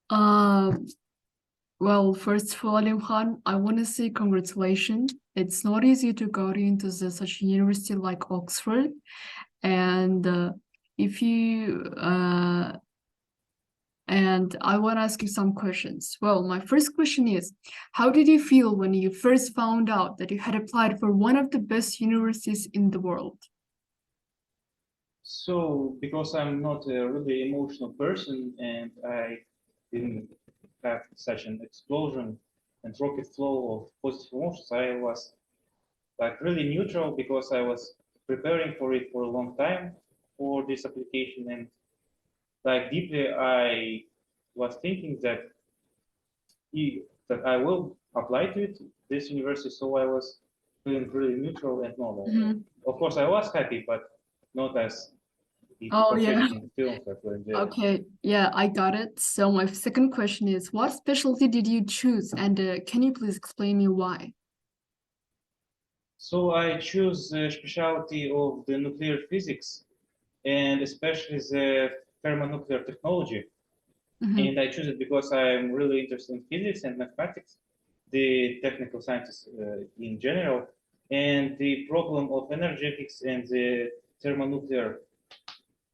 Uh, well, first of all, Alimkhan, I want to say congratulations. It's not easy to go into such a university like Oxford, and if you and I want to ask you some questions. Well, my first question is, how did you feel when you first found out that you had applied for one of the best universities in the world? So, because I'm not a really emotional person and I didn't have such an explosion and rocket flow of positive emotions, I was like really neutral because I was preparing for it for a long time for this application, and like deeply I was thinking that I will apply to it, this university, so I was feeling really neutral and normal. Mhm. Of course, I was happy, but not as it's Oh, portrayed yeah. in the films that were there. Okay, yeah, I got it. So my second question is, what specialty did you choose, and can you please explain me why? So I choose the specialty of the nuclear physics and especially the thermonuclear technology. Mhm. And I choose it because I'm really interested in physics and mathematics, the technical sciences in general, and the problem of energetics and the thermonuclear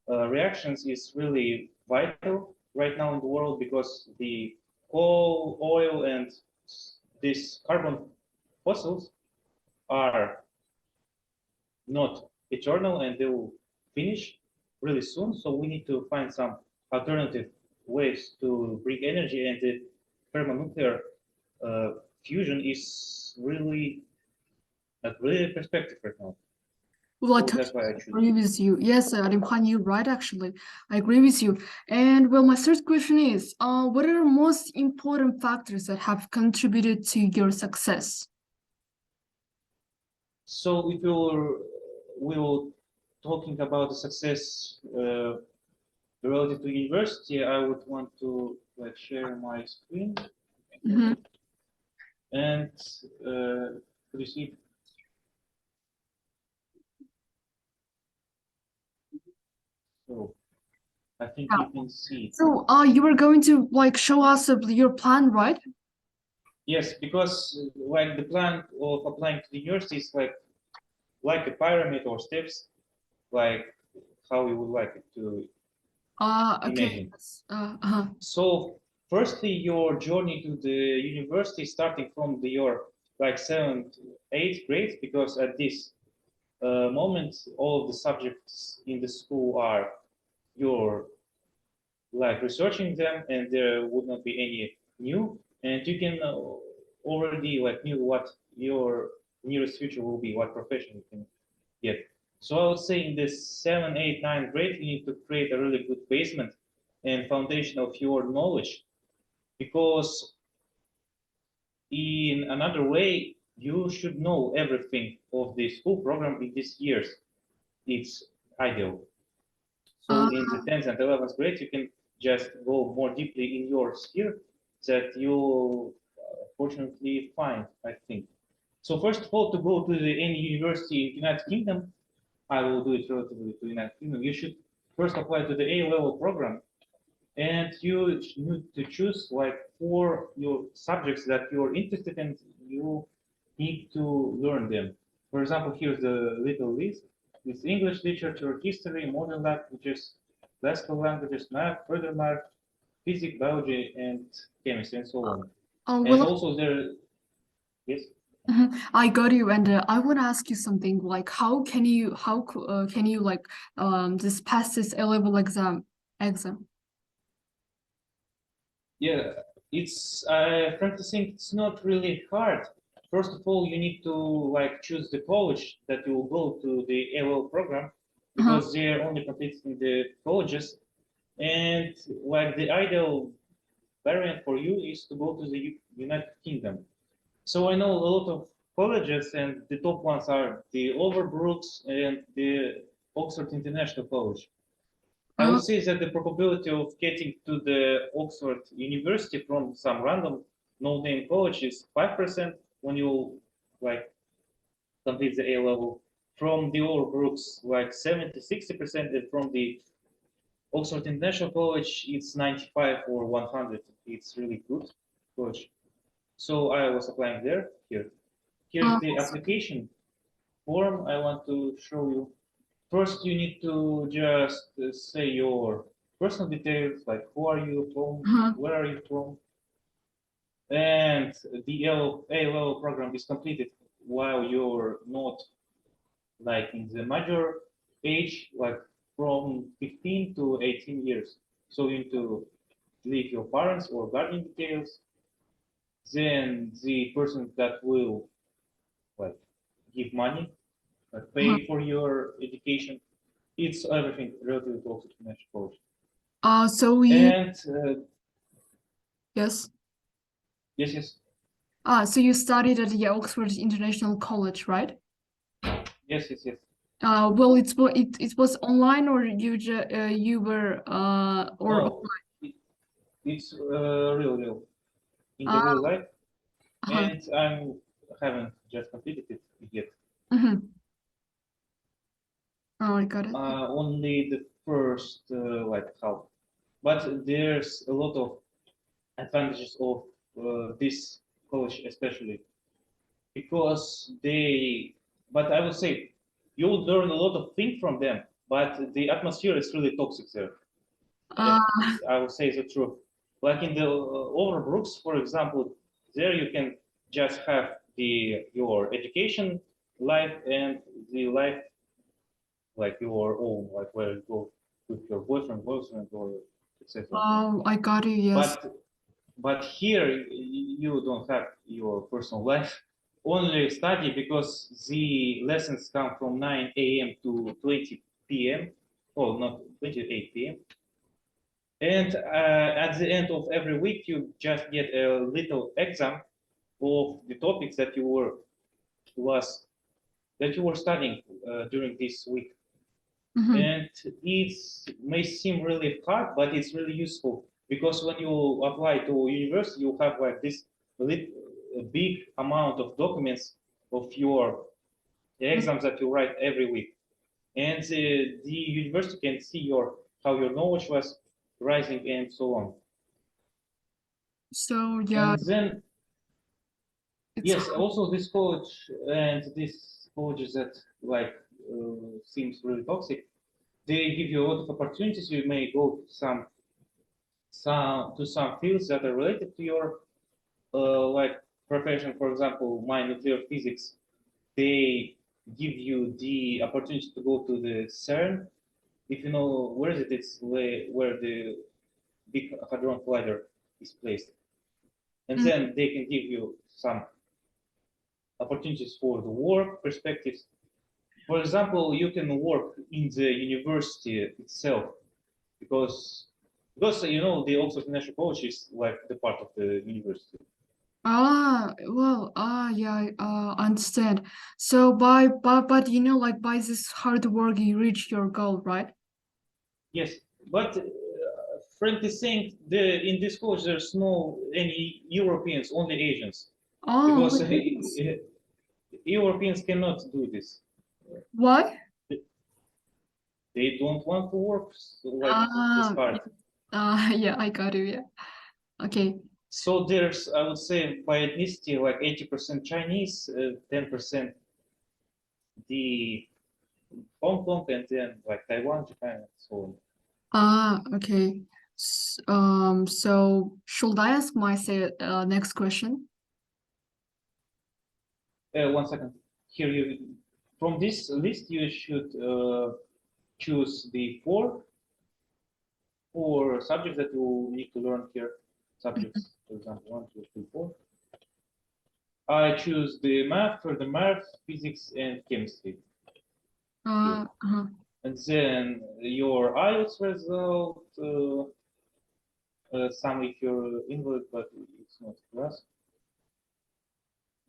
reactions is really vital right now in the world because the coal, oil, and these carbon fossils are not eternal and they will finish really soon. So we need to find some alternative ways to bring energy, and the thermonuclear uh, fusion is really a really perspective right now. Well, I So that's totally why I choose agree it. with you. Yes, Alimkhan, you're right, actually. I agree with you. And well, my third question is, what are the most important factors that have contributed to your success? So if we will talking about the success related to university, I would want to like share my screen Mhm. and could you see. So I think Yeah. you can see. So, you were going to like show us your plan, right? Yes, because like the plan of applying to the university is like a pyramid or steps, like how you would like it to Okay. imagine. Yes. So firstly, your journey to the university starting from your like seventh, eighth grade, because at this moment all of the subjects in the school are your like researching them, and there would not be any new, and you can already like knew what your nearest future will be, what profession you can get. So I would say in this 7, 8, 9 grade, you need to create a really good basement and foundation of your knowledge, because in another way, you should know everything of the school program in these years. It's ideal. So Uh, in the 10th and 11th grade, you can just go more deeply in your sphere that you fortunately find, I think. So first of all, to go to any university in the United Kingdom, I will do it relatively to the United Kingdom. You should first apply to the A-level program, and you need to choose like four your subjects that you're interested in. You need to learn them. For example, here's the little list: it's English literature, history, modern languages, classical languages, math, further math, physics, biology, and chemistry, and so on. And well, also there, yes. I got you, and I want to ask you something. Like, can you like just pass this A-level exam? Yeah, it's I frankly think it's not really hard. First of all, you need to like choose the college that you will go to the A-level program, Uh-huh. because they're only competing the colleges, and like the ideal variant for you is to go to the United Kingdom. So I know a lot of colleges, and the top ones are the Overbrooks and the Oxford International College. I Uh, would say that the probability of getting to the Oxford University from some random no-name college is 5% when you like complete the A level. From the Overbrooks, like 70, 60%, and from the Oxford International College, it's 95 or 100. It's really good college. So I was applying there. Here's Uh, the application form I want to show you. First, you need to just say your personal details, like who are you from, uh-huh. where are you from, and the A-level program is completed while you're not like in the major age, like from 15 to 18 years. So you need to leave your parents or guardian details. Then the person that will like give money, Uh-huh. pay for your education. It's everything related to Oxford International College. So you, And yes. yes, yes, So you studied at the Oxford International College, right? yes, yes, yes. Well, it was online, or you were or No, it's real in the uh, real life, uh-huh. and I haven't just completed it yet. Mhm. Oh, I got it. Only the first like half, but there's a lot of advantages of this college, especially because they. But I would say you will learn a lot of things from them, but the atmosphere is really toxic there. Uh, I would say the truth. Like in the Overbrooks, for example, there you can just have your education life and the life like your own, like where you go with your boyfriend, or etc. I got you. Yes. But here you don't have your personal life. Only study because the lessons come from 9 a.m. to 20 p.m. Oh, not 28 p.m. And at the end of every week, you just get a little exam of the topics was that you were studying during this week. Mhm. And it may seem really hard, but it's really useful because when you apply to university, you have like this big amount of documents of your exams that you write every week, and the university can see your how your knowledge was rising and so on. So yeah, And then it's yes, also this college and these colleges that like seems really toxic, they give you a lot of opportunities. You may go to some fields that are related to your like profession. For example, my nuclear physics, they give you the opportunity to go to the CERN. If you know where is it, it's where the big hadron collider is placed, and mm, then they can give you some opportunities for the work perspectives. For example, you can work in the university itself because you know the Oxford National College is like the part of the university. yeah, I understand. So but you know, like by this hard work, you reach your goal, right? Yes, but frankly saying, in this college there's no any Europeans, only Asians, Oh my because goodness. Europeans cannot do this. Why? They don't want to work like this Ah, hard. yeah, I got you. Yeah. Okay. So there's, I would say, by ethnicity, like 80% Chinese, 10% the Hong Kong, and then like Taiwan, Japan, and so on. Okay. So should I ask my say next question? One second. Here you, from this list, you should choose the four subjects that you need to learn here. Subjects, for example, 1, 2, 3, 4. I choose the math for the math, physics, and chemistry here. Uh-huh. And then your IELTS result, some if you're invalid, but it's not for us.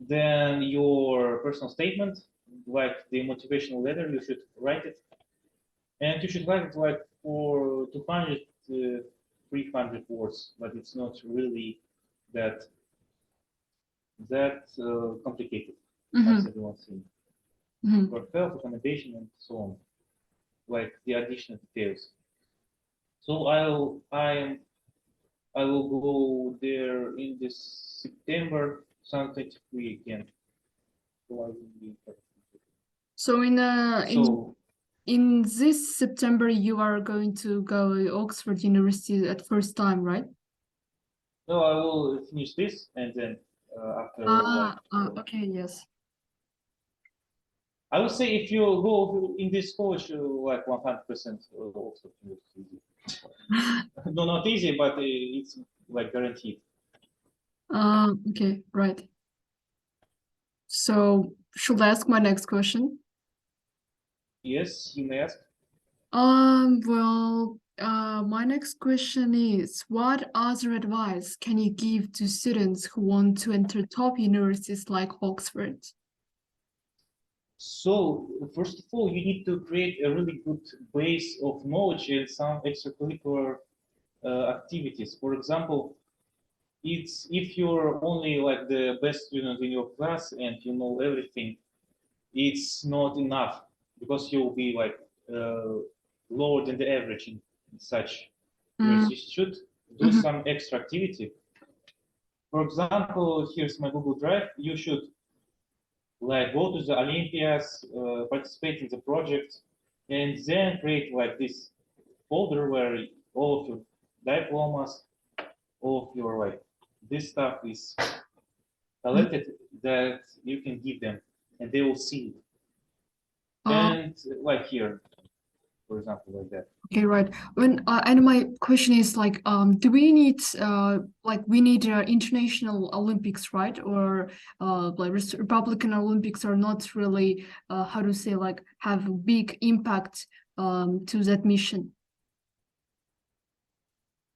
Then your personal statement, like the motivational letter, you should write it. And you should write it like for 200, 300 words, but it's not really that complicated as Mm-hmm. everyone thinks. Mm-hmm. For health, accommodation, and so on, like the additional details. So I will go there in this September 2023 again. So I will be. So So in this September, you are going to go to Oxford University at first time, right? no, I will finish this and then after like Okay, yes. I would say if you go in this college like 100% Oxford University. No, not easy, but it's like guaranteed. Okay, right. So should I ask my next question? Yes, you may ask. My next question is, what other advice can you give to students who want to enter top universities like Oxford? So first of all, you need to create a really good base of knowledge and some extracurricular activities. For example, it's if you're only like the best student in your class and you know everything, it's not enough because you'll be like uh, lower than the average in such Mm, years. You should do mhm. some extra activity. For example, here's my Google Drive. You should like go to the Olympiads, participate in the project, and then create like this folder where all of your diplomas, all of your like this stuff is collected that you can give them, and they will see it. Uh, And like here, for example, like that. okay, right. And my question is like, do we need we need international Olympics, right? Or like Republican Olympics are not really how to say like have a big impact to that mission.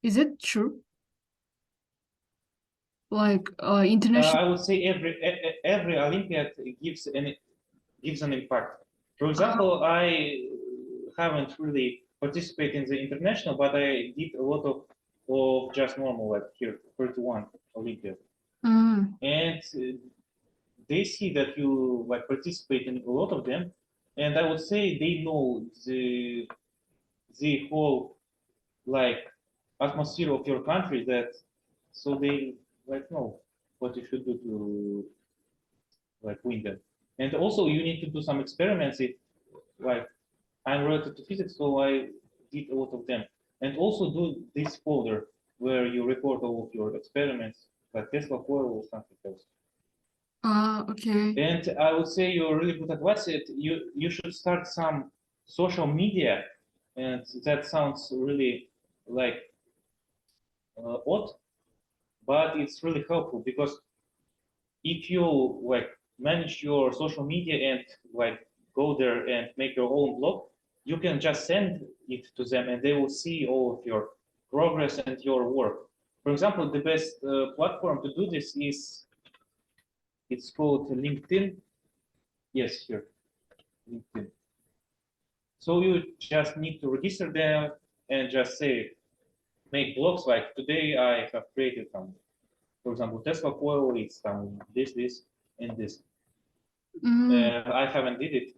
Is it true? Like international. I would say every Olympiad gives an impact. For example, I haven't really participated in the international, but I did a lot of just normal, like here, 31 Olympiad. Mm, And they see that you like participate in a lot of them, and I would say they know the whole like atmosphere of your country that so they like know what you should do to like win them. And also you need to do some experiments if like I'm related to physics, so I did a lot of them. And also do this folder where you record all of your experiments, like Tesla coil or something else. okay. And I would say you're really good advice. You should start some social media, and that sounds really like odd, but it's really helpful because if you like manage your social media and like go there and make your own blog, you can just send it to them and they will see all of your progress and your work. For example, the best platform to do this is it's called LinkedIn. Yes, here, LinkedIn. So you just need to register there and just say make blogs like today I have created for example, Tesla coil, it's this, and this. Mm, I haven't did it.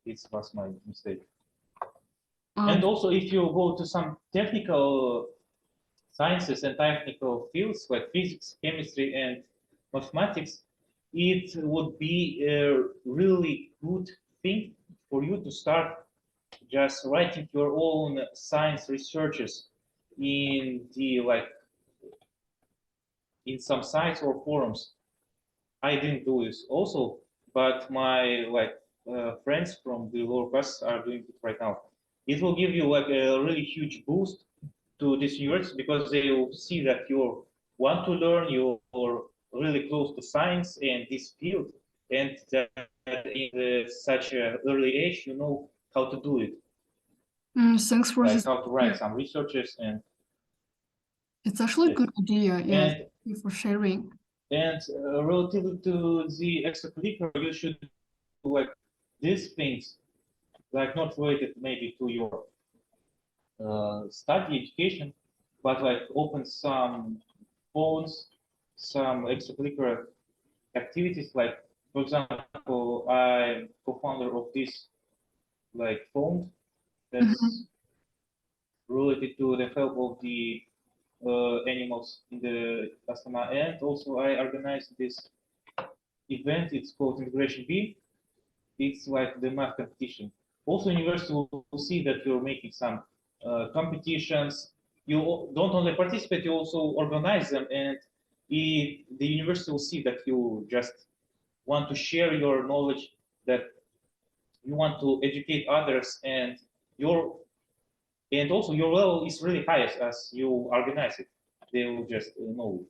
It was my mistake. uh, And also, if you go to some technical sciences and technical fields like physics, chemistry, and mathematics, it would be a really good thing for you to start just writing your own science researches in the like in some sites or forums. I didn't do this also, but my like friends from the lower classes are doing it right now. It will give you like a really huge boost to this university because they will see that you want to learn, you're really close to science and this field, and that in such an early age you know how to do it, thanks for like this. how to Yeah, write some researches and it's actually a yes, good idea. Yes, and thank you for sharing. relative to the extracurricular, you should do like these things, like not related maybe to your study education, but like open some phones, some extracurricular activities. Like for example, I'm co-founder of this like fund Mhm. that's related to the help of the animals in the Astana. And also I organized this event. It's called Integration B. It's like the math competition. Also, university will see that you're making some competitions. You don't only participate, you also organize them, and the university will see that you just want to share your knowledge, that you want to educate others, and your and also your level is really high as you organize it. They will just know.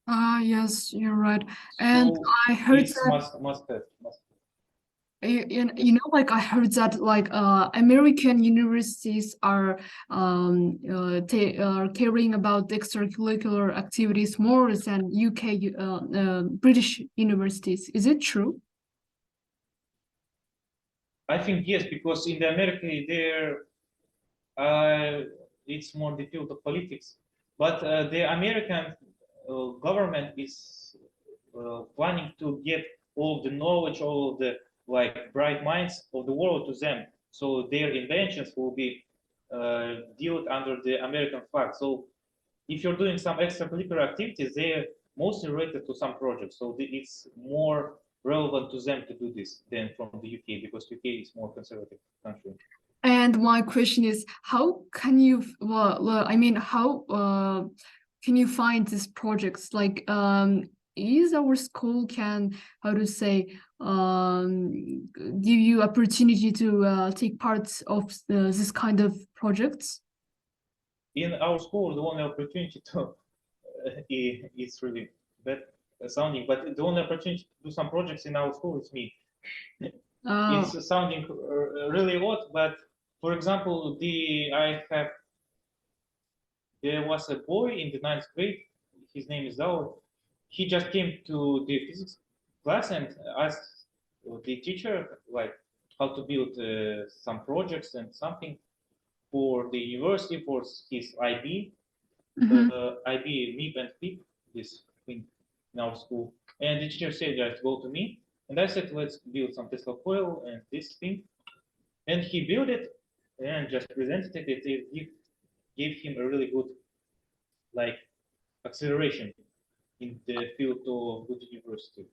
Ah, yes, you're right. And So I heard it's that must have. like I heard that like American universities are caring about extracurricular activities more than UK British universities. Is it true? I think yes, because in the America there it's more the field of politics, but the American government is planning to get all the knowledge, all the like bright minds of the world to them. So their inventions will be dealt under the American flag. So if you're doing some extracurricular activities, they're mostly related to some projects. So it's more relevant to them to do this than from the UK, because UK is more conservative country. And my question is, how can you, I mean, how can you find these projects? Like, is our school can, how to say, give you opportunity to take parts of this kind of projects? In our school, the only opportunity to it's really bad sounding, but the only opportunity to do some projects in our school is me. Uh, It's sounding really odd, but for example, there was a boy in the ninth grade. His name is Zao. He just came to the physics class and asked the teacher like how to build some projects and something for the university, for his IB, mhm. IB, MIP and PIP, this thing in our school. And the teacher said, just go to me. And I said, let's build some Tesla coil and this thing. And he built it and just presented it. It gave him a really good like acceleration in the field of good university.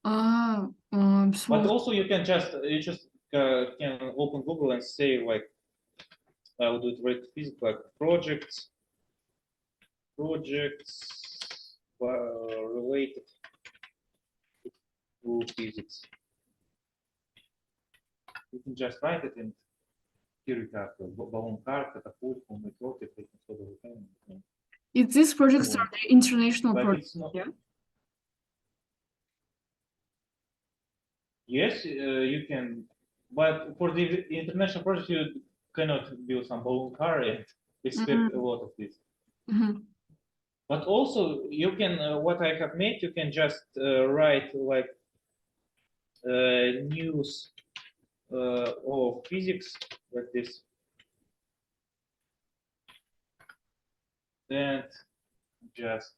But So also you just can open Google and say like I will do it right physics like projects related to physics. You can just write it and here you have balloon car, catapult, metro, if these projects are the international but projects, it's not. yeah? Yes, you can, but for the international project, you cannot build some balloon car and expect a Mhm, lot of this. mhm. But also, you can, what I have made, you can just write like news or physics like this, and just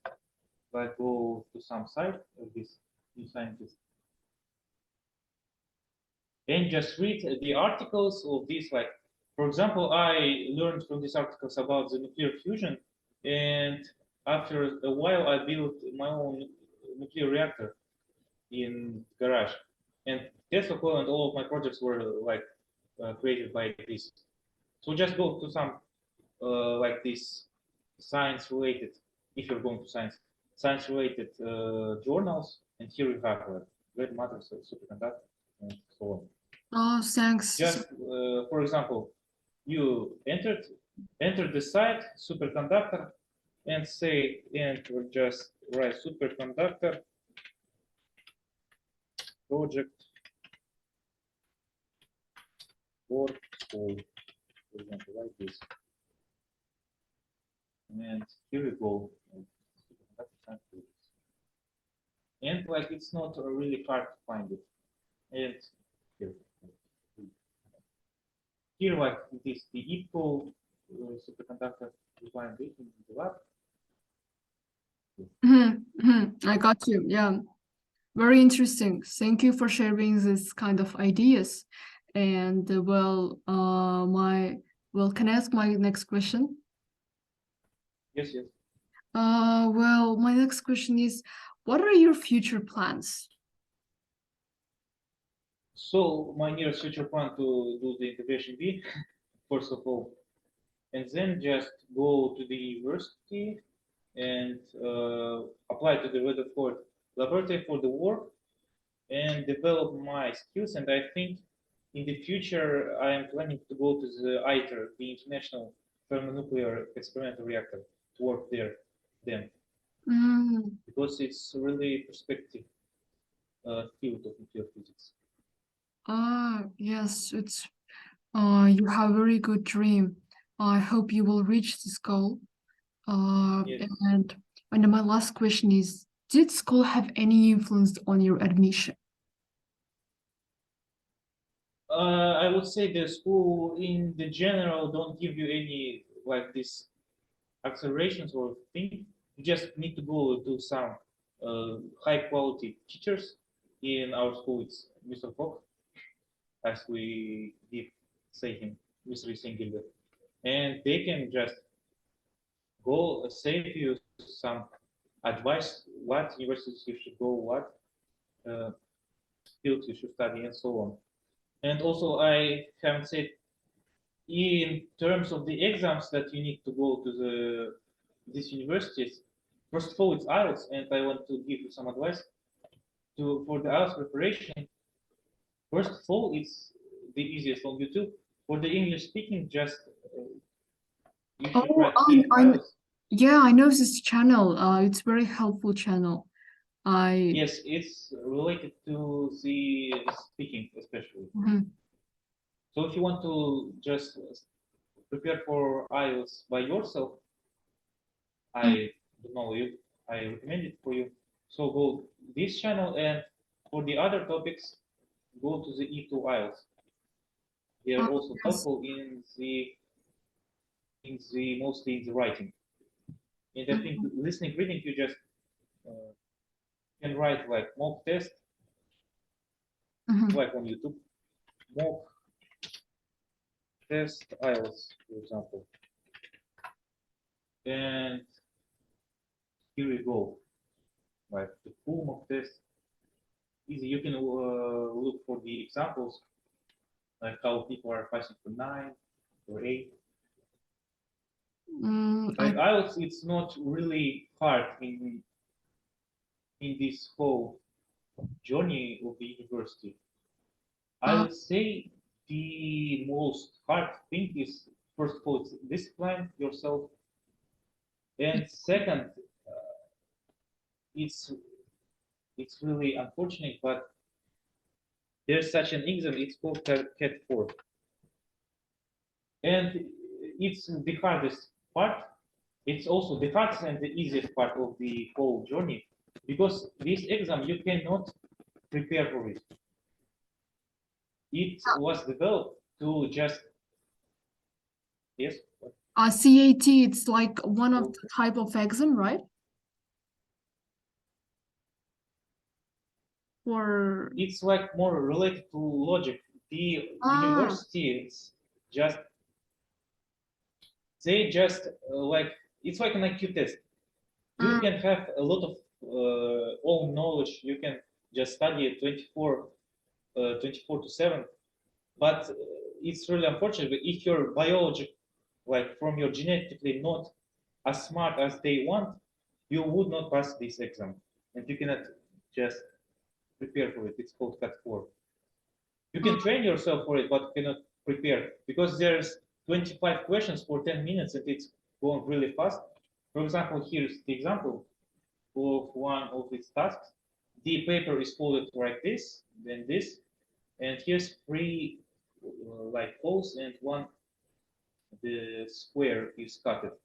like go to some site of this new scientist and just read the articles of this. Like, for example, I learned from these articles about the nuclear fusion, and after a while, I built my own nuclear reactor in garage. And Tesla Coil and all of my projects were like created by this. So just go to some like this science related, if you're going to science related journals, and here you have red matter, superconductor, and so on. Oh, thanks. Just for example, you enter the site superconductor and say enter, just write superconductor project for school, for example, like this. And here we go. And like it's not really hard to find it. And here, here like this the equal superconductor defined in the lab. I got you. Yeah, very interesting. Thank you for sharing this kind of ideas. And Well, can I ask my next question? Yes, yes. Well, my next question is, what are your future plans? So my nearest future plan to do the integration B, first of all, and then just go to the university and apply to the Rutherford laboratory for the work and develop my skills. And I think in the future I am planning to go to the ITER, the International Thermonuclear Experimental Reactor, to work there then, Mm, because it's really perspective field of nuclear physics. yes, you have a very good dream. I hope you will reach this goal. Yes. And my last question is, did school have any influence on your admission? I would say the school in the general don't give you any like this accelerations or thing. You just need to go to some high quality teachers. In our school, it's Mr. Fox, as we give say him, Mr. Singular, and they can just go save you some advice what universities you should go, what uh, fields you should study, and so on. And also, I haven't said in terms of the exams that you need to go to these universities. First of all, it's IELTS, and I want to give you some advice for the IELTS preparation. First of all, it's the easiest on YouTube. For the English speaking, just you should Oh, write King IELTS. yeah, I know this channel. It's very helpful channel. Yes, it's related to the speaking, especially. Mhm. So if you want to just prepare for IELTS by yourself, I don't know you. I recommend it for you. So go this channel, and for the other topics, go to the E2 IELTS. They are also Yes. helpful in the mostly in the writing. And I think listening, reading, you just uh, can write like mock test, Mhm. like on YouTube, mock test IELTS, for example. And here we go, like the full mock test. Easy. You can look for the examples, like how people are passing for 9 or 8. I Like IELTS, it's not really hard in this whole journey of the university. I uh, would say the most hard thing is first of all, it's discipline yourself, and second, it's it's really unfortunate, but there's such an exam. It's called CAT 4, and it's the hardest part. It's also the hardest and the easiest part of the whole journey, because this exam you cannot prepare for it. It was developed to just yes. CAT, it's like one of the type of exam, right? Or It's like more related to logic. The ah, universities just they just like it's like an IQ test. You mm, can have a lot of own knowledge. You can just study 24 to 7. But it's really unfortunate. But if your biology, like from your genetically not as smart as they want, you would not pass this exam, and you cannot just prepare for it. It's called CAT 4. You mm, can train yourself for it, but cannot prepare because there's 25 questions for 10 minutes and it's going really fast. For example, here's the example of one of its tasks. The paper is folded like this, then this, and here's three like holes and one the square is cut.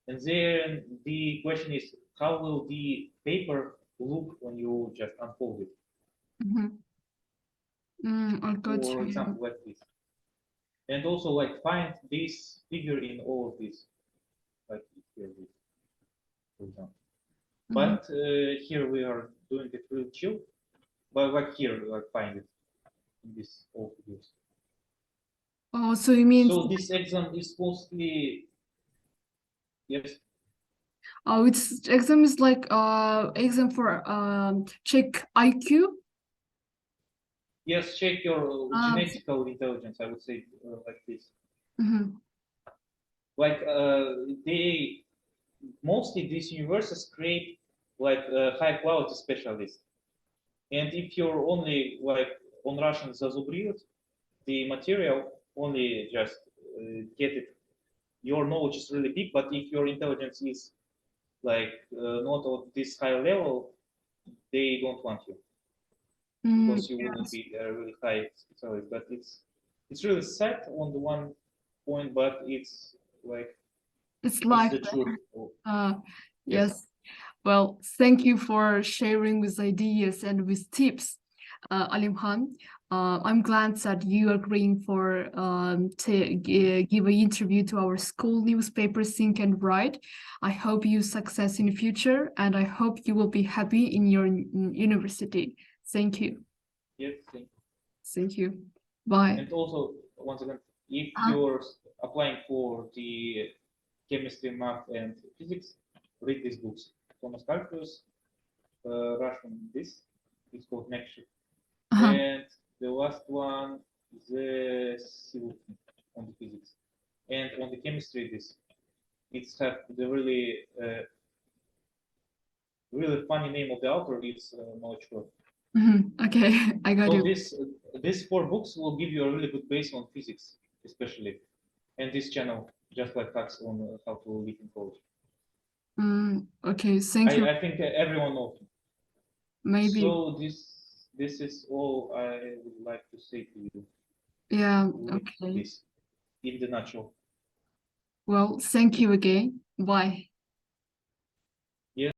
And then the question is, how will the paper look when you just unfold it? mhm. I got For you. example, like this. And also like find this figure in all of this, like here, this, for example. Mhm. But here we are doing it real chill, but like here, like find it in this all figures. Oh, so you mean, So this exam is mostly, yes, oh, it's exam is like exam for check IQ. yes, check your Ah, genetical intelligence, I would say like this. mhm. Like they mostly these universities create like high quality specialists. And if you're only like on Russian zazubrid, the material only just get it. Your knowledge is really big, but if your intelligence is like not at this high level, they don't want you Mm, because you wouldn't yes. be a really high specialist. But it's really sad on the one point, but it's like It's it's life. the truth. Uh, Yes, yes. Well, thank you for sharing with ideas and with tips, Alimkhan. I'm glad that you agreeing for to give an interview to our school newspaper, Think and Write. I hope you success in the future, and I hope you will be happy in your university. Thank you. yes. Thank you. Bye. And also, once again, if Uh, you're applying for the chemistry, math, and physics, read these books. Thomas Calculus, Russian, this, it's called Nekshik. uh, And the last one, the Silkin on the physics. And on the chemistry, this, it's have the really funny name of the author is not sure. okay, I got So you. these four books will give you a really good base on physics, especially, and this channel just like hacks on how to live in college. Okay, thank you. I think everyone knows. Maybe, So this is all I would like to say to you yeah, with okay. this in the nutshell. Well, thank you again. Bye.